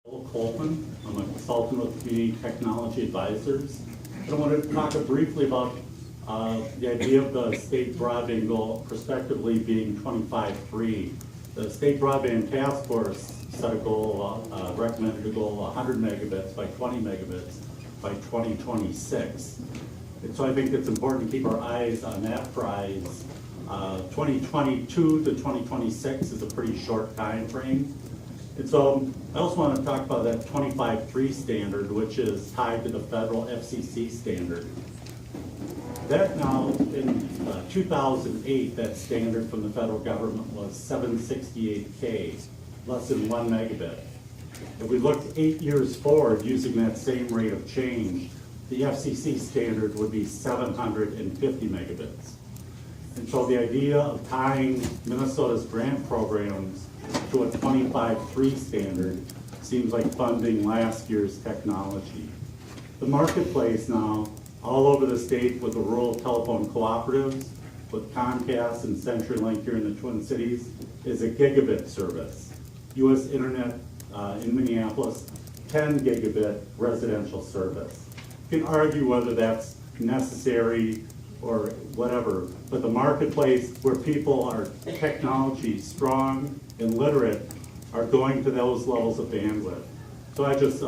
Coleman. I'm a consultant with Community Technology Advisors. And I want to talk briefly about the idea of the state broadband goal prospectively being 25.3. The State Broadband Task Force set a goal, recommended a goal of 100 megabits by 20 megabits by 2026. And so I think it's important to keep our eyes on that prize. 2022 to 2026 is a pretty short time frame. And so I also want to talk about that 25.3 standard, which is tied to the federal FCC standard. That now, in 2008, that standard from the federal government was 768K, less than 1 megabit. If we looked 8 years forward using that same rate of change, the FCC standard would be 750 megabits. And so the idea of tying Minnesota's grant programs to a 25.3 standard seems like funding last year's technology. The marketplace now, all over the state with the rural telephone cooperatives, with Comcast and CenturyLink here in the Twin Cities, is a gigabit service. U.S. Internet in Minneapolis, 10 gigabit residential service. You can argue whether that's necessary or whatever, but the marketplace where people are technology strong and literate are going to those levels of bandwidth. So I just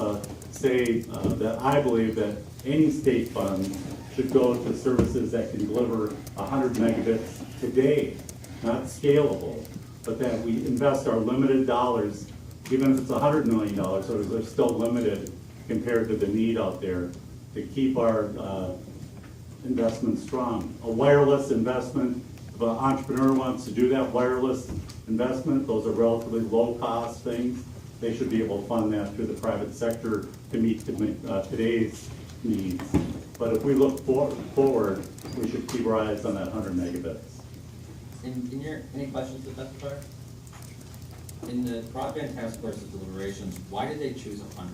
say that I believe that any state fund should go to services that can deliver 100 megabits today, not scalable, but that we invest our limited dollars, even if it's $100 million, so they're still limited compared to the need out there, to keep our investment strong. A wireless investment, if an entrepreneur wants to do that wireless investment, those are relatively low cost things. They should be able to fund that through the private sector to meet today's needs. But if we look forward, we should keep our eyes on that 100 megabits. Any questions to testify? In the broadband task force's deliberations, why did they choose 100?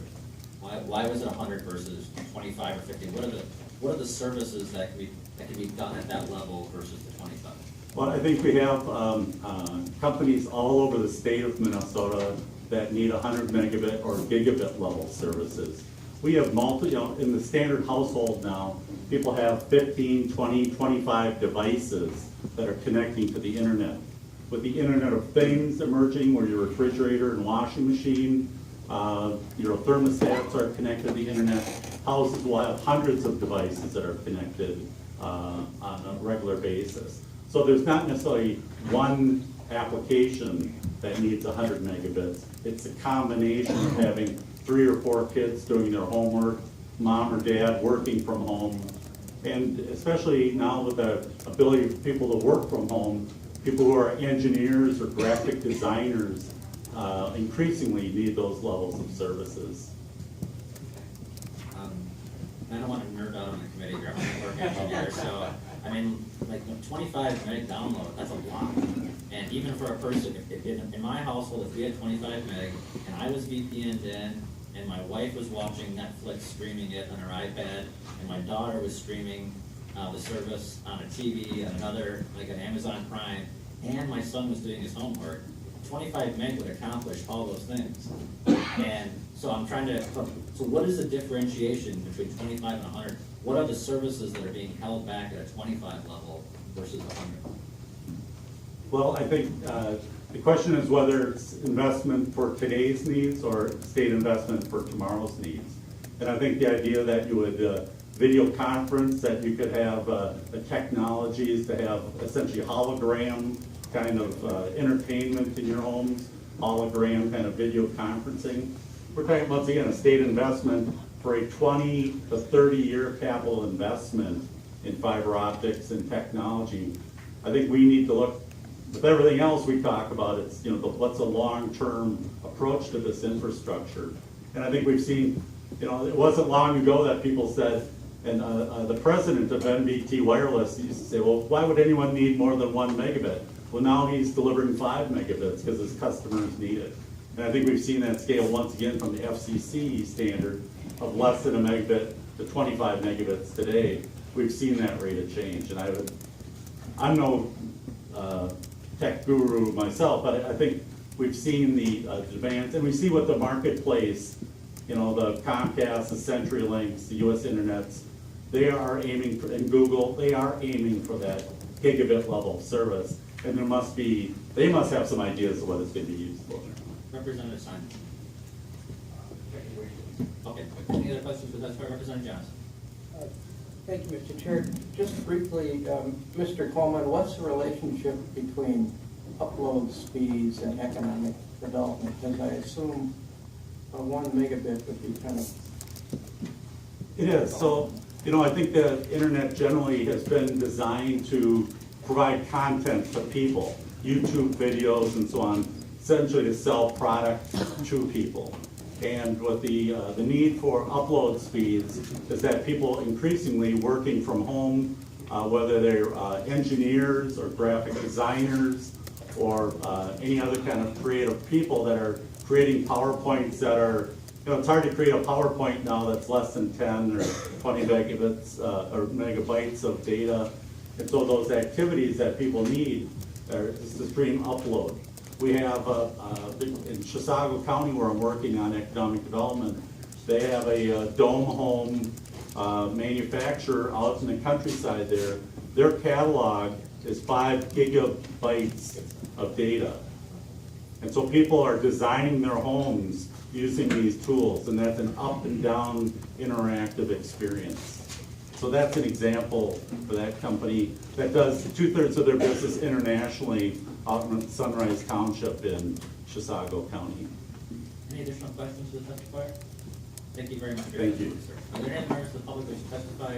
Why was it 100 versus 25 or 50? What are the services that can be done at that level versus the 25? Well, I think we have companies all over the state of Minnesota that need 100 megabit or gigabit level services. We have in the standard household now, people have 15, 20, 25 devices that are connecting to the internet. With the Internet of Things emerging, where your refrigerator and washing machine, your thermostats are connected to the internet, houses will have hundreds of devices that are connected on a regular basis. So there's not necessarily one application that needs 100 megabits. It's a combination of having 3 or 4 kids doing their homework, mom or dad working from home, and especially now with the ability for people to work from home, people who are engineers or graphic designers increasingly need those levels of services. I don't want to nerd out on the committee here. I'm a network engineer, so I mean, like 25 meg download, that's a lot. And even for a person, in my household, if we had 25 meg and I was VPN'd in, and my wife was watching Netflix, streaming it on her iPad, and my daughter was streaming the service on a TV, on another, like an Amazon Prime, and my son was doing his homework, 25 meg would accomplish all those things. And so I'm trying to, so what is the differentiation between 25 and 100? What are the services that are being held back at a 25 level versus 100? Well, I think the question is whether it's investment for today's needs or state investment for tomorrow's needs. And I think the idea that you would video conference, that you could have the technologies to have essentially hologram kind of entertainment in your homes, hologram kind of video conferencing. We're talking, once again, a state investment for a 20 to 30 year capital investment in fiber optics and technology. I think we need to look, with everything else we talk about, it's, what's a long-term approach to this infrastructure. And I think we've seen, it wasn't long ago that people said, and the president of NBT Wireless used to say, well, why would anyone need more than 1 megabit? Well, now he's delivering 5 megabits because his customers need it. And I think we've seen that scale once again from the FCC standard of less than 1 megabit to 25 megabits today. We've seen that rate of change. And I'm no tech guru myself, but I think we've seen the demands, and we see what the marketplace, you know, the Comcast, the CenturyLinks, the US Internets, they are aiming for, and Google, they are aiming for that gigabit level of service. And there must be, they must have some ideas of what it's going to be used for. Representative Simon. Okay, any other questions for that, Representative Johnson? Thank you, Mr. Chair. Just briefly, Mr. Coleman, what's the relationship between upload speeds and economic development? Because I assume 1 megabit would be kind of... It is. So, you know, I think the internet generally has been designed to provide content to people, YouTube videos and so on, essentially to sell product to people. And with the need for upload speeds is that people increasingly working from home, whether they're engineers or graphic designers or any other kind of creative people that are creating PowerPoints that are, you know, it's hard to create a PowerPoint now that's less than 10 or 20 megabits or megabytes of data. And so those activities that people need is to stream upload. We have, in Chisago County where I'm working on economic development, they have a dome home manufacturer out in the countryside there. Their catalog is 5 gigabytes of data. And so people are designing their homes using these tools, and that's an up and down interactive experience. So that's an example for that company that does 2/3 of their business internationally out in Sunrise Township in Chisago County. Any additional questions for the testifier? Thank you very much. Thank you. Are there any members of the public who wish to testify